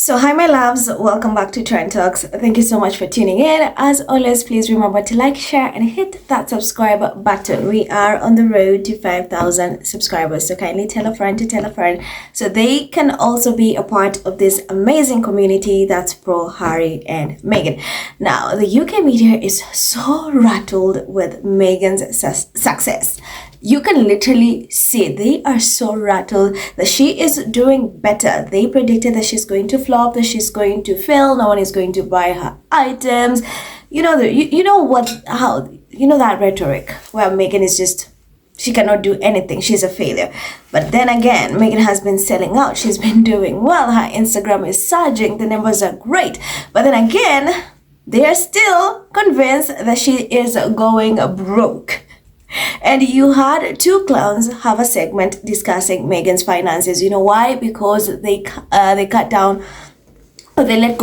So hi my loves, welcome back to Trend Talks. Thank you so much for tuning in. As always, please remember to like, share and hit that subscribe button. We are on the road to 5,000 subscribers, so kindly tell a friend to tell a friend so they can also be a part of this amazing community that's pro Harry and Meghan. Now, the UK media is so rattled with Meghan's success. You can literally see they are so rattled that she is doing better. They predicted that she's going to flop, that she's going to fail, no one is going to buy her items. You know that rhetoric where Meghan is just, she cannot do anything, she's a failure. But then again, Meghan has been selling out, she's been doing well, her Instagram is surging, the numbers are great. But then again, they are still convinced that she is going broke. And you had two clowns have a segment discussing Meghan's finances. You know why? Because they cut down, they let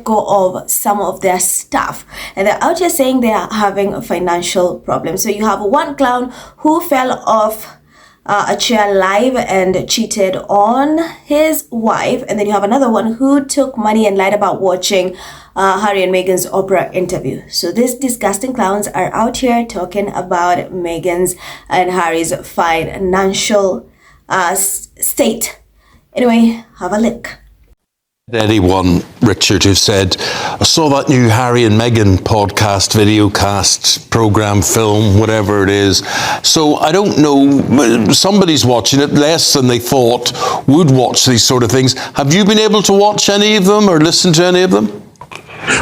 go of some of their stuff, and they're out here saying they are having a financial problem. So you have one clown who fell off a chair live and cheated on his wife, and then you have another one who took money and lied about watching Harry and Meghan's Oprah interview. So these disgusting clowns are out here talking about Meghan's and Harry's financial state. Anyway, have a look. Anyone, Richard, who said, I saw that new Harry and Meghan podcast, video cast, program, film, whatever it is. So I don't know, somebody's watching it less than they thought would watch these sort of things. Have you been able to watch any of them or listen to any of them?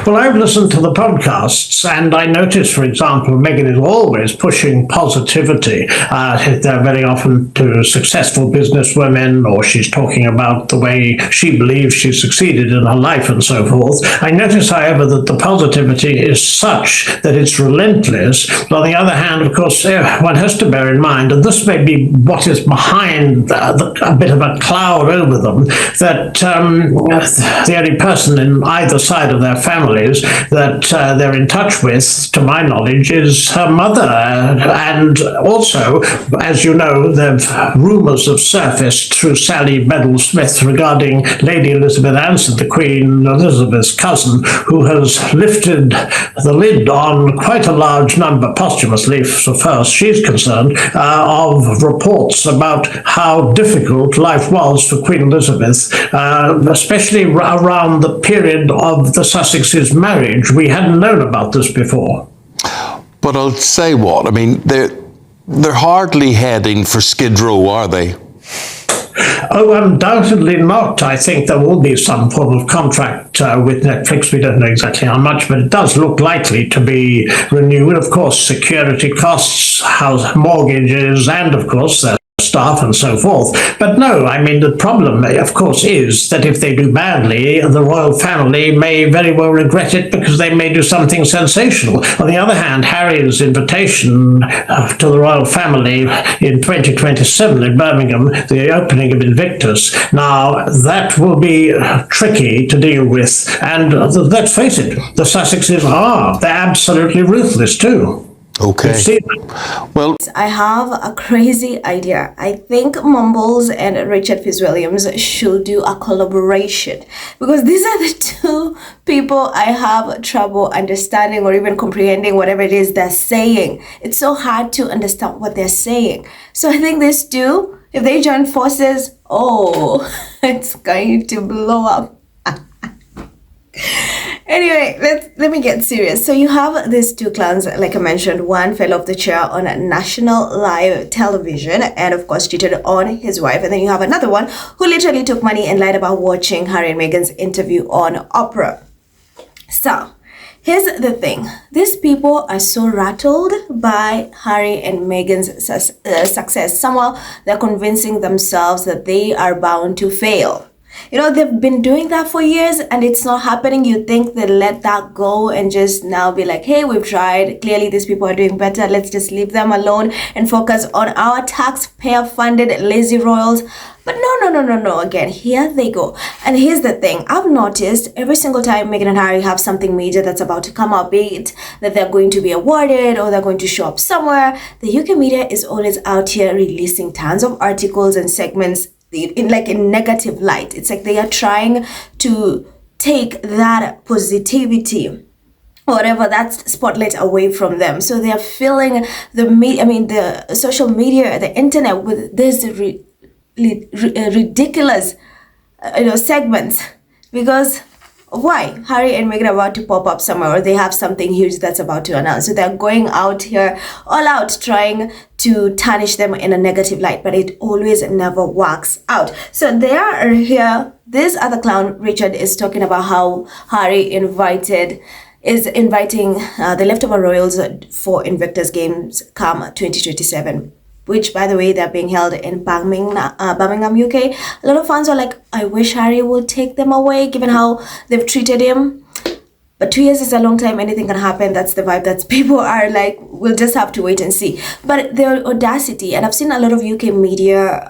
Well, I've listened to the podcasts, and I noticed, for example, Meghan is always pushing positivity. They're very often to successful businesswomen, or she's talking about the way she believes she succeeded in her life and so forth. I notice, however, that the positivity is such that it's relentless. But on the other hand, of course, one has to bear in mind, and this may be what is behind a bit of a cloud over them, that the only person in either side of their families that they're in touch with, to my knowledge, is her mother. And also, as you know, the rumours have surfaced through Sally Bedell-Smith regarding Lady Elizabeth Anson, the Queen Elizabeth's cousin, who has lifted the lid on quite a large number, posthumously so far as she's concerned, of reports about how difficult life was for Queen Elizabeth, especially around the period of the Sussex's marriage. We hadn't known about this before. But I'll say what, I mean, they're hardly heading for Skid Row, are they? Oh, undoubtedly not. I think there will be some form of contract with Netflix. We don't know exactly how much, but it does look likely to be renewed. Of course, security costs, house mortgages, and of course, their staff and so forth. But no, I mean, the problem, of course, is that if they do badly, the royal family may very well regret it because they may do something sensational. On the other hand, Harry's invitation to the royal family in 2027 in Birmingham, the opening of Invictus, now that will be tricky to deal with. And let's face it, the Sussexes they're absolutely ruthless too. Okay. Well, I have a crazy idea. I think Mumbles and Richard Fitzwilliams should do a collaboration, because these are the two people I have trouble understanding or even comprehending whatever it is they're saying. It's so hard to understand what they're saying. So I think these two, if they join forces, it's going to blow up. Anyway, let me get serious. So you have these two clowns, like I mentioned. One fell off the chair on national live television and of course cheated on his wife. And then you have another one who literally took money and lied about watching Harry and Meghan's interview on Oprah. So here's the thing. These people are so rattled by Harry and Meghan's success. Somehow they're convincing themselves that they are bound to fail. You know, they've been doing that for years and it's not happening. You think they let that go and just now be like, hey, we've tried. Clearly, these people are doing better. Let's just leave them alone and focus on our taxpayer-funded lazy royals. But no. Again, here they go. And here's the thing. I've noticed every single time Meghan and Harry have something major that's about to come up, be it that they're going to be awarded or they're going to show up somewhere, the UK media is always out here releasing tons of articles and segments in like a negative light. It's like they are trying to take that positivity, whatever, that spotlight away from them. So they are filling the social media, the internet, with this ridiculous segments. Because why? Harry and Meghan are about to pop up somewhere, or they have something huge that's about to announce. So they're going out here all out trying to tarnish them in a negative light, but it always never works out. So they are here. This other clown, Richard, is talking about how Harry is inviting the leftover royals for Invictus games come 2027. Which, by the way, they're being held in Birmingham, UK. A lot of fans are like, I wish Harry would take them away, given how they've treated him. But 2 years is a long time. Anything can happen. That's the vibe that people are like, we'll just have to wait and see. But their audacity, and I've seen a lot of UK media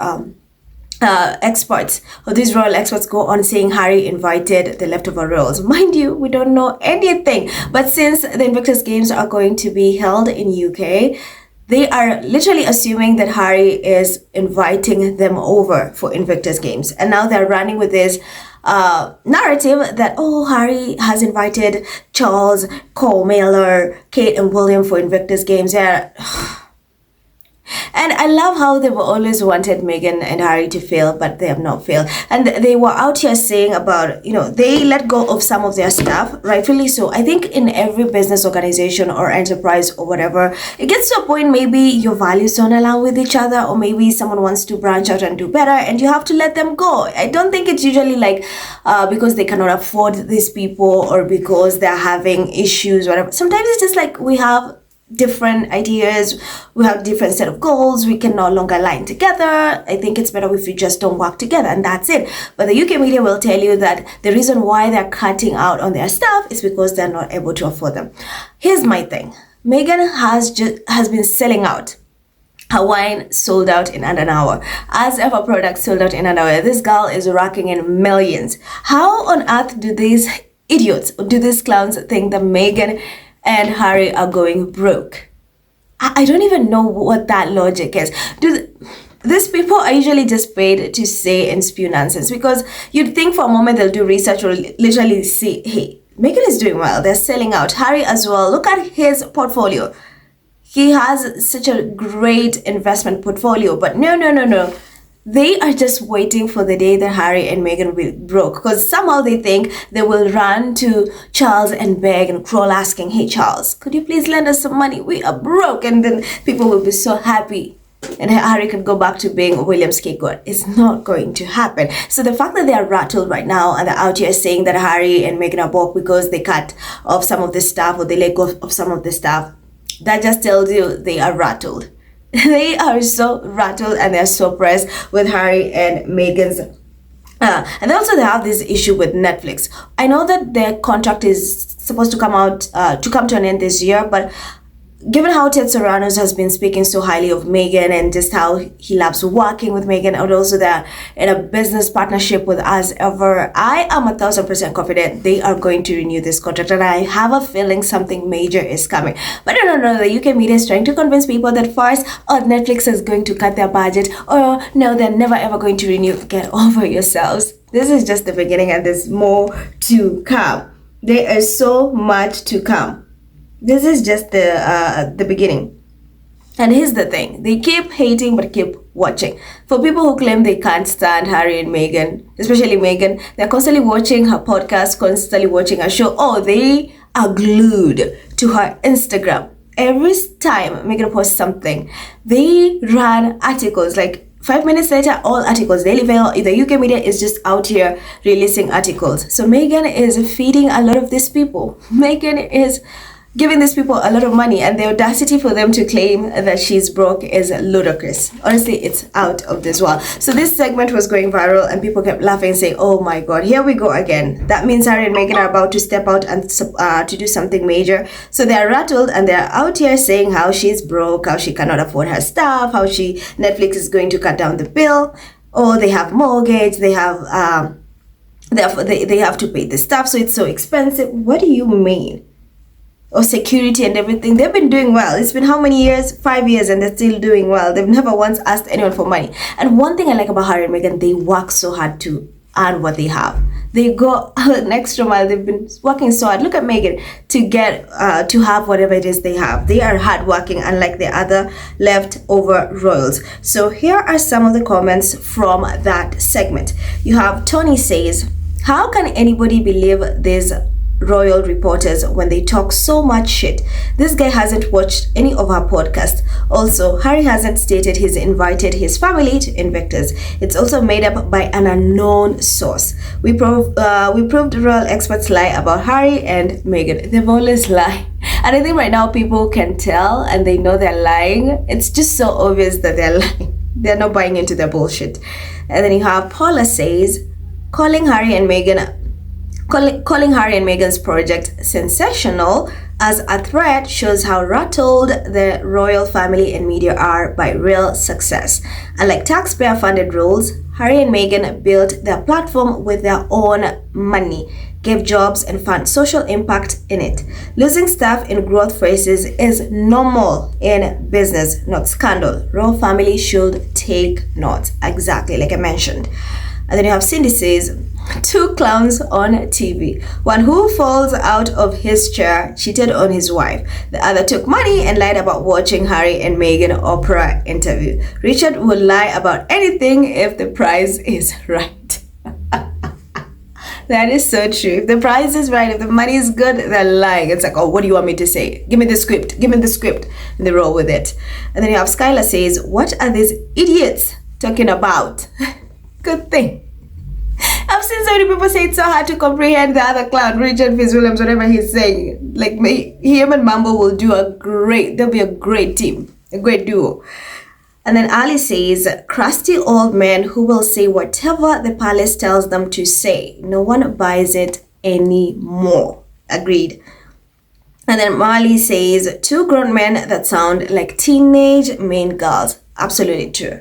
experts, or these royal experts, go on saying Harry invited the leftover royals. Mind you, we don't know anything. But since the Invictus games are going to be held in UK, they are literally assuming that Harry is inviting them over for Invictus games. And now they're running with this narrative that, oh, Harry has invited Charles, Cole, Miller, Kate, and William for Invictus games. Yeah. And I love how they've always wanted Meghan and Harry to fail, but they have not failed. And they were out here saying about, they let go of some of their staff, rightfully so. I think in every business organization or enterprise or whatever, it gets to a point maybe your values don't align with each other, or maybe someone wants to branch out and do better, and you have to let them go. I don't think it's usually like because they cannot afford these people, or because they're having issues, whatever. Sometimes it's just like we have different ideas, we have different set of goals, we can no longer align together. I think it's better if we just don't work together, and that's it. But the UK media will tell you that the reason why they're cutting out on their staff is because they're not able to afford them. Here's my thing. Meghan has been selling out. Her wine sold out in under an hour. As ever, products sold out in an hour. This girl is racking in millions. How on earth do these idiots, do these clowns think that Meghan and Harry are going broke? I don't even know what that logic is. These people are usually just paid to say and spew nonsense, because you'd think for a moment they'll do research or literally see, hey, Meghan is doing well, they're selling out. Harry as well, look at his portfolio. He has such a great investment portfolio, but no. They are just waiting for the day that Harry and Meghan will be broke, because somehow they think they will run to Charles and beg and crawl asking, hey Charles, could you please lend us some money? We are broke. And then people will be so happy and Harry can go back to being William's scapegoat. It's not going to happen. So the fact that they are rattled right now and they're out here saying that Harry and Meghan are broke because they cut off some of the staff, or they let go of some of the staff, that just tells you they are rattled. They are so rattled and they're so pressed with Harry and Meghan's. And also they have this issue with Netflix. I know that their contract is supposed to come to an end this year, but given how Ted Sarandos has been speaking so highly of Meghan and just how he loves working with Meghan, and also they're in a business partnership with As Ever, I am 1,000% confident they are going to renew this contract, and I have a feeling something major is coming. But no, the UK media is trying to convince people that first, Netflix is going to cut their budget, or no, they're never ever going to renew. Get over yourselves. This is just the beginning, and there's more to come. There is so much to come. This is just the beginning. And here's the thing. They keep hating but keep watching. For people who claim they can't stand Harry and Meghan, especially Meghan, they're constantly watching her podcast, constantly watching her show. Oh, they are glued to her Instagram. Every time Meghan posts something, they run articles. Like 5 minutes later, all articles. Daily Mail, the UK media is just out here releasing articles. So Meghan is feeding a lot of these people. Meghan is giving these people a lot of money, and the audacity for them to claim that she's broke is ludicrous. Honestly, it's out of this world. So this segment was going viral and people kept laughing and saying, oh my god, here we go again. That means Harry and Meghan are about to step out and to do something major. So they're rattled and they're out here saying how she's broke, how she cannot afford her stuff, how Netflix is going to cut down the bill. Oh, they have mortgage, they have they have to pay the stuff, so it's so expensive. What do you mean? of security and everything. They've been doing well. It's been how many years? 5 years, and they're still doing well. They've never once asked anyone for money. And one thing I like about Harry and Meghan, they work so hard to earn what they have. They go an extra mile. They've been working so hard. Look at Meghan to get to have whatever it is they have. They are hardworking, unlike the other leftover royals. So here are some of the comments from that segment. You have Tony says, "How can anybody believe these royal reporters when they talk so much shit? This guy hasn't watched any of our podcasts. Also, Harry hasn't stated he's invited his family to Invictus. It's also made up by an unknown source. We proved royal experts lie about Harry and Meghan. They've always lied. And I think right now people can tell and they know they're lying. It's just so obvious that they're lying. They're not buying into their bullshit." And then you have Paula says, calling Harry and Meghan's project sensational as a threat shows how rattled the royal family and media are by real success. Unlike taxpayer-funded roles, Harry and Meghan built their platform with their own money, gave jobs and found social impact in it. Losing staff in growth phases is normal in business, not scandal. Royal family should take note. Exactly, like I mentioned. And then you have Cindy says, "Two clowns on TV. One who falls out of his chair cheated on his wife. The other took money and lied about watching Harry and Meghan Oprah interview. Richard will lie about anything if the price is right." That is so true. If the price is right, if the money is good, they're lying. It's like, "Oh, what do you want me to say? Give me the script. Give me the script." And they roll with it. And then you have Skylar says, "What are these idiots talking about?" Good thing. I've seen so many people say it's so hard to comprehend the other clown, Richard Fitzwilliams, whatever he's saying. Like, him and Mambo will do they'll be a great team, a great duo. And then Ali says, "Crusty old men who will say whatever the palace tells them to say. No one buys it anymore." Agreed. And then Marley says, "Two grown men that sound like teenage mean girls." Absolutely true.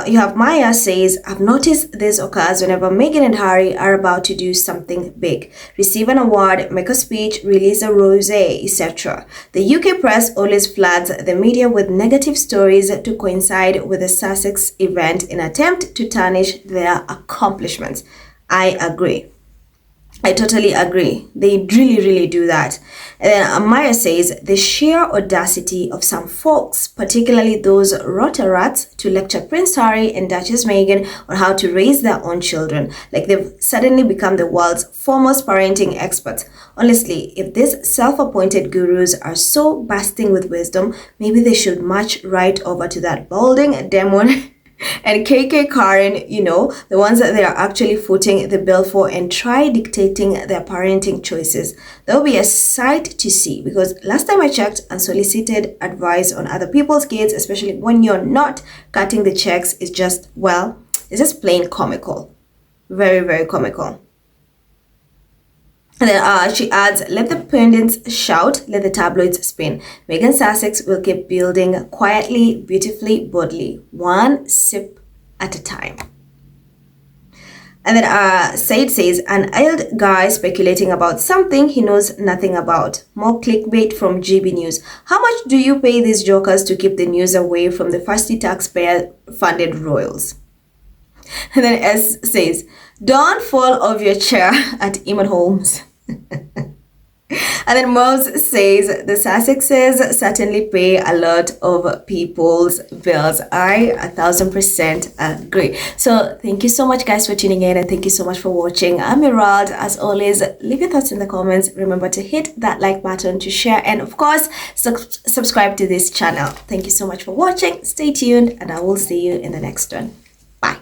You have Maya says, "I've noticed this occurs whenever Meghan and Harry are about to do something big. Receive an award, make a speech, release a rosé, etc. The UK press always floods the media with negative stories to coincide with the Sussex event in an attempt to tarnish their accomplishments." I agree. I totally agree. They really, really do that. And then Amaya says, "The sheer audacity of some folks, particularly those rotarats, to lecture Prince Harry and Duchess Meghan on how to raise their own children, like they've suddenly become the world's foremost parenting experts. Honestly, if these self-appointed gurus are so bursting with wisdom, maybe they should march right over to that balding demon and KK Karen, the ones that they are actually footing the bill for, and try dictating their parenting choices. That will be a sight to see, because last time I checked, unsolicited advice on other people's kids, especially when you're not cutting the checks, is just, well, it's just plain comical. Very, very comical. And then she adds, "Let the pundits shout, let the tabloids spin. Meghan Sussex will keep building quietly, beautifully, boldly, one sip at a time." And then Said says, "An old guy speculating about something he knows nothing about. More clickbait from GB News. How much do you pay these jokers to keep the news away from the fusty taxpayer-funded royals?" And then S says, "Don't fall off your chair at Eamon Holmes." And then Mose says, "The Sussexes certainly pay a lot of people's bills." I 1000% agree. So thank you so much, guys, for tuning in, and thank you so much for watching. I'm Erald. As always, leave your thoughts in the comments. Remember to hit that like button, to share, and of course, subscribe to this channel. Thank you so much for watching. Stay tuned, and I will see you in the next one. Bye.